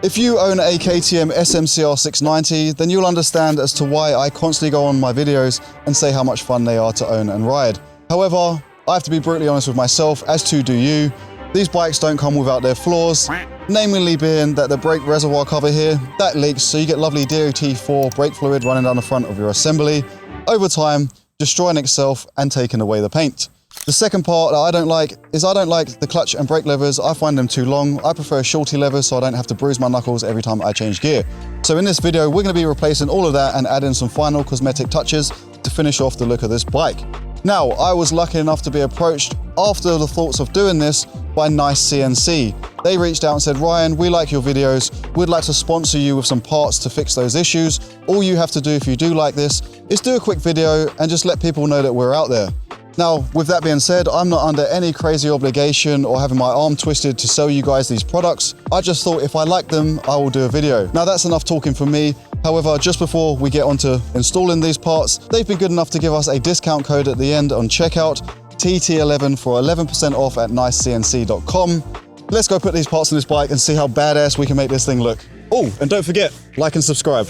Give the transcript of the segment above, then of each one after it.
If you own a KTM SMCR 690, then you'll understand as to why I constantly go on my videos and say how much fun they are to own and ride. However, I have to be brutally honest with myself, as too do you. These bikes don't come without their flaws, namely being that the brake reservoir cover here, that leaks, so you get lovely DOT4 brake fluid running down the front of your assembly, over time destroying itself and taking away the paint. The second part that I don't like is I don't like the clutch and brake levers. I find them too long. I prefer Shorty Levers so I don't have to bruise my knuckles every time I change gear. So in this video, we're going to be replacing all of that and adding some final cosmetic touches to finish off the look of this bike. Now, I was lucky enough to be approached after the thoughts of doing this by NICECNC. They reached out and said, Ryan, we like your videos. We'd like to sponsor you with some parts to fix those issues. All you have to do if you do like this is do a quick video and just let people know that we're out there. Now, with that being said, I'm not under any crazy obligation or having my arm twisted to sell you guys these products. I just thought if I like them, I will do a video. Now, that's enough talking for me. However, just before we get onto installing these parts, they've been good enough to give us a discount code at the end on checkout, TT11 for 11% off at NICECNC.com. Let's go put these parts on this bike and see how badass we can make this thing look. Oh, and don't forget, like and subscribe.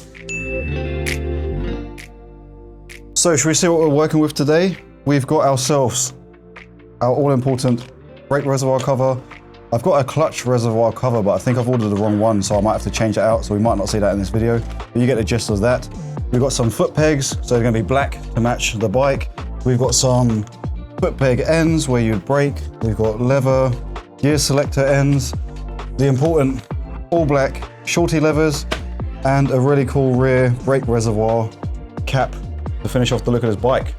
So, should we see what we're working with today? We've got ourselves our all-important brake reservoir cover. I've got a clutch reservoir cover, but I think I've ordered the wrong one, so I might have to change it out, so we might not see that in this video, but you get the gist of that. We've got some foot pegs, so they're gonna be black to match the bike. We've got some foot peg ends where you'd brake. We've got lever, gear selector ends, the important all black Shorty Levers, and a really cool rear brake reservoir cap to finish off the look of this bike.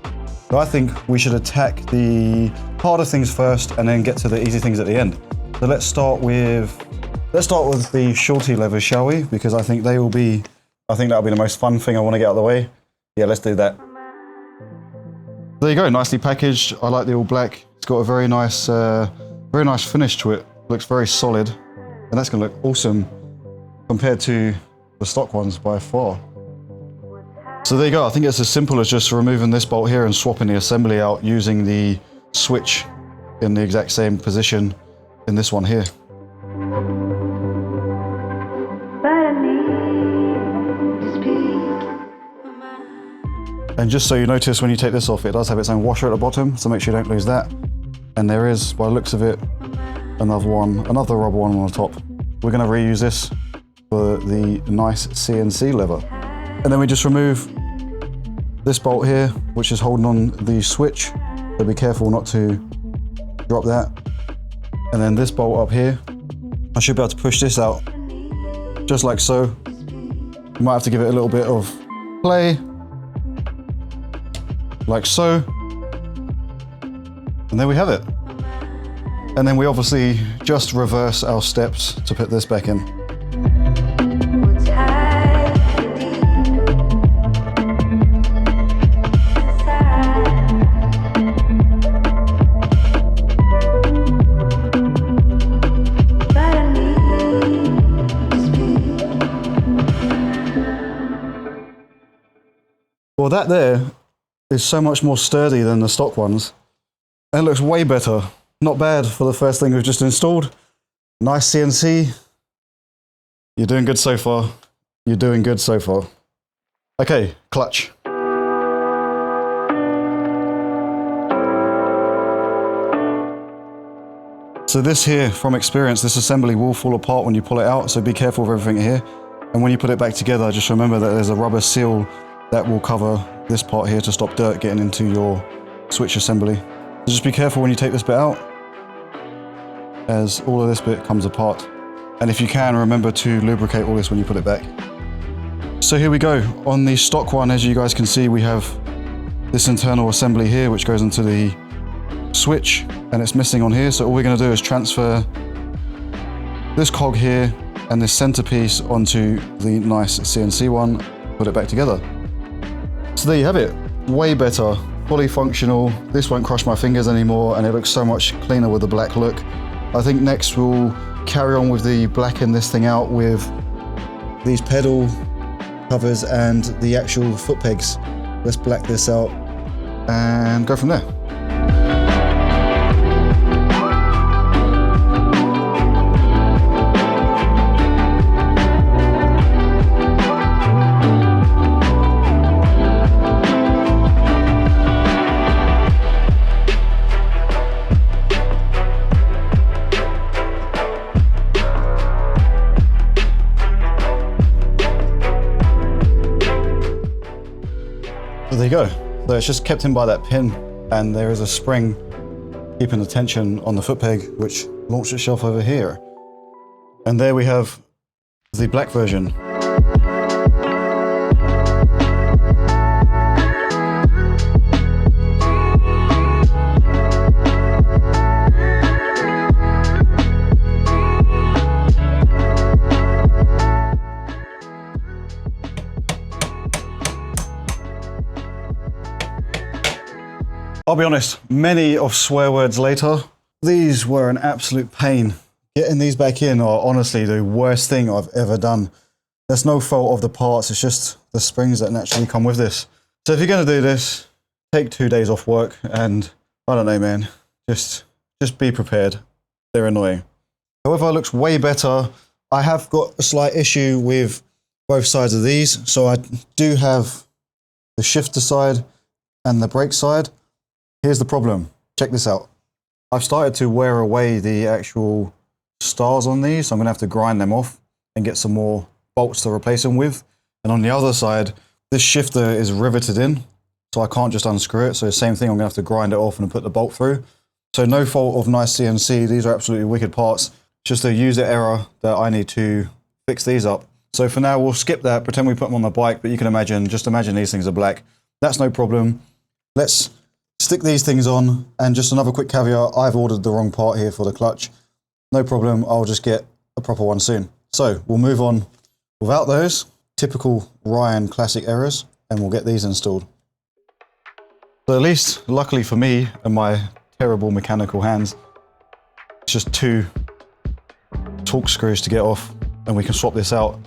So I think we should attack the harder things first and then get to the easy things at the end. So let's start with the Shorty Levers, shall we? Because I think that'll be the most fun thing I want to get out of the way. Yeah, let's do that. There you go, nicely packaged. I like the all black. It's got a very nice finish to it. Looks very solid, and that's gonna look awesome compared to the stock ones by far. So there you go, I think it's as simple as just removing this bolt here and swapping the assembly out using the switch in the exact same position in this one here. And just so you notice, when you take this off, it does have its own washer at the bottom, so make sure you don't lose that. And there is, by the looks of it, another rubber one on the top. We're gonna reuse this for the NICECNC lever. And then we just remove this bolt here, which is holding on the switch. So be careful not to drop that. And then this bolt up here, I should be able to push this out just like so. You might have to give it a little bit of play, like so. And there we have it. And then we obviously just reverse our steps to put this back in. Well, that there is so much more sturdy than the stock ones. And it looks way better. Not bad for the first thing we've just installed. NICECNC. You're doing good so far. You're doing good so far. Okay, clutch. So this here, from experience, this assembly will fall apart when you pull it out, so be careful with everything here. And when you put it back together, just remember that there's a rubber seal that will cover this part here to stop dirt getting into your switch assembly. So just be careful when you take this bit out, as all of this bit comes apart. And if you can, remember to lubricate all this when you put it back. So here we go. On the stock one, as you guys can see, we have this internal assembly here, which goes into the switch, and it's missing on here. So all we're gonna do is transfer this cog here and this centerpiece onto the NICECNC one, put it back together. So there you have it, way better, fully functional. This won't crush my fingers anymore, and it looks so much cleaner with the black look. I think next we'll carry on with the blacking this thing out with these pedal covers and the actual foot pegs. Let's black this out and go from there. you go. So it's just kept in by that pin, and there is a spring keeping the tension on the foot peg, which launched itself over here. And there we have the black version. I'll be honest, many of swear words later, these were an absolute pain. Getting these back in are honestly the worst thing I've ever done. That's no fault of the parts, it's just the springs that naturally come with this. So if you're gonna do this, take 2 days off work and, I don't know man, just be prepared. They're annoying. However, it looks way better. I have got a slight issue with both sides of these. So I do have the shifter side and the brake side. Here's the problem. Check this out. I've started to wear away the actual stars on these, so I'm gonna have to grind them off and get some more bolts to replace them with. And on the other side, this shifter is riveted in, so I can't just unscrew it. So the same thing, I'm gonna have to grind it off and put the bolt through. So no fault of NICECNC, these are absolutely wicked parts. Just a user error that I need to fix these up. So for now, we'll skip that, pretend we put them on the bike, but you can imagine, just imagine these things are black. That's no problem. Let's stick these things on, and just another quick caveat, I've ordered the wrong part here for the clutch. No problem, I'll just get a proper one soon. So we'll move on without those typical Ryan classic errors, and we'll get these installed. So at least, luckily for me and my terrible mechanical hands, it's just 2 torque screws to get off, and we can swap this out.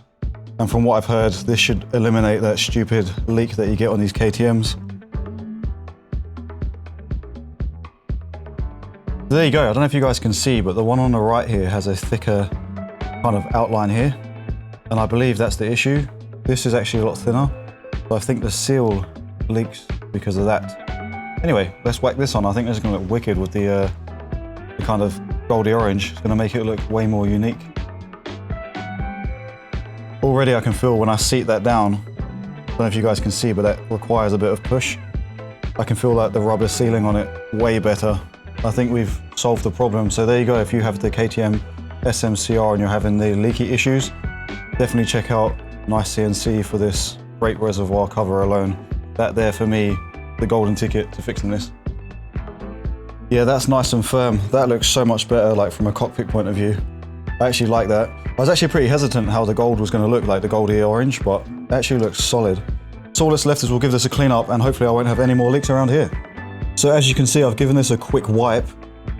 And from what I've heard, this should eliminate that stupid leak that you get on these KTMs. There you go, I don't know if you guys can see, but the one on the right here has a thicker kind of outline here. And I believe that's the issue. This is actually a lot thinner. So I think the seal leaks because of that. Anyway, let's whack this on. I think this is gonna look wicked with the kind of goldy orange. It's gonna make it look way more unique. Already I can feel when I seat that down, I don't know if you guys can see, but that requires a bit of push. I can feel like the rubber sealing on it way better. I think we've solved the problem. So there you go, if you have the KTM SMCR and you're having the leaky issues, definitely check out NICECNC for this great reservoir cover alone. That there for me, the golden ticket to fixing this. Yeah, that's nice and firm. That looks so much better, like from a cockpit point of view. I actually like that. I was actually pretty hesitant how the gold was gonna look, like the goldy orange, but it actually looks solid. So all that's left is we'll give this a clean up, and hopefully I won't have any more leaks around here. So as you can see, I've given this a quick wipe.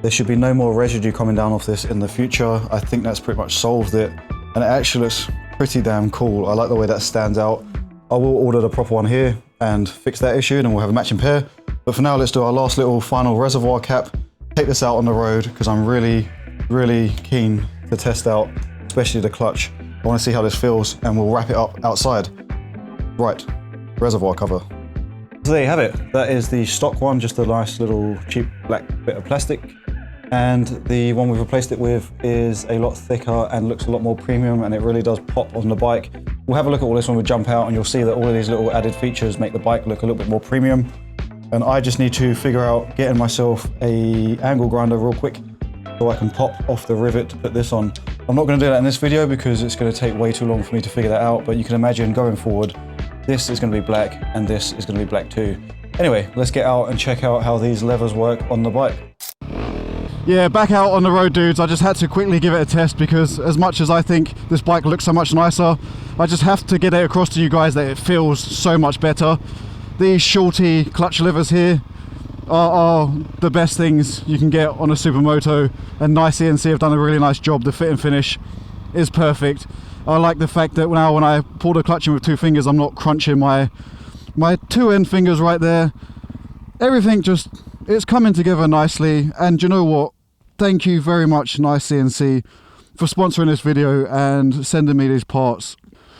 There should be no more residue coming down off this in the future. I think that's pretty much solved it. And it actually looks pretty damn cool. I like the way that stands out. I will order the proper one here and fix that issue, and then we'll have a matching pair. But for now, let's do our last little final reservoir cap. Take this out on the road, because I'm really, really keen to test out, especially the clutch. I want to see how this feels, and we'll wrap it up outside. Right, reservoir cover. So there you have it. That is the stock one, just a nice little cheap black bit of plastic. And the one we've replaced it with is a lot thicker and looks a lot more premium, and it really does pop on the bike. We'll have a look at all this when we jump out, and you'll see that all of these little added features make the bike look a little bit more premium. And I just need to figure out getting myself a angle grinder real quick so I can pop off the rivet to put this on. I'm not going to do that in this video because it's going to take way too long for me to figure that out, but you can imagine going forward, this is going to be black and this is going to be black too. Anyway, let's get out and check out how these levers work on the bike. Yeah, back out on the road, dudes. I just had to quickly give it a test because as much as I think this bike looks so much nicer, I just have to get it across to you guys that it feels so much better. These Shorty clutch levers here are the best things you can get on a supermoto, and NICECNC have done a really nice job. The fit and finish is perfect. I like the fact that now when I pull the clutch in with 2 fingers, I'm not crunching my 2 end fingers right there. Everything just, it's coming together nicely. And you know what? Thank you very much, NICECNC, for sponsoring this video and sending me these parts.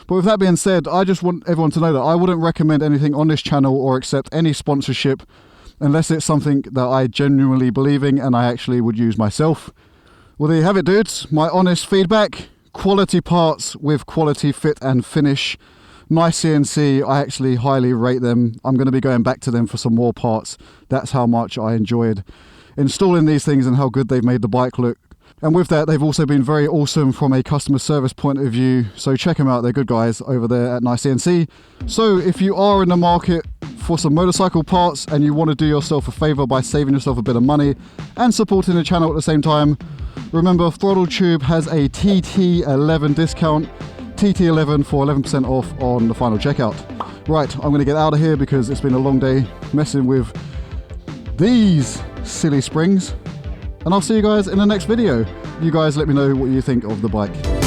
But with that being said, I just want everyone to know that I wouldn't recommend anything on this channel or accept any sponsorship unless it's something that I genuinely believe in and I actually would use myself. Well, there you have it, dudes. My honest feedback. Quality parts with quality fit and finish. NICECNC, I actually highly rate them. I'm going to be going back to them for some more parts. That's how much I enjoyed installing these things and how good they've made the bike look. And with that, they've also been very awesome from a customer service point of view. So check them out, they're good guys over there at NICECNC. So if you are in the market for some motorcycle parts and you want to do yourself a favor by saving yourself a bit of money and supporting the channel at the same time, remember Throttle Tube has a TT11 discount, TT11 for 11% off on the final checkout. Right, I'm going to get out of here because it's been a long day messing with these silly springs. And I'll see you guys in the next video. You guys let me know what you think of the bike.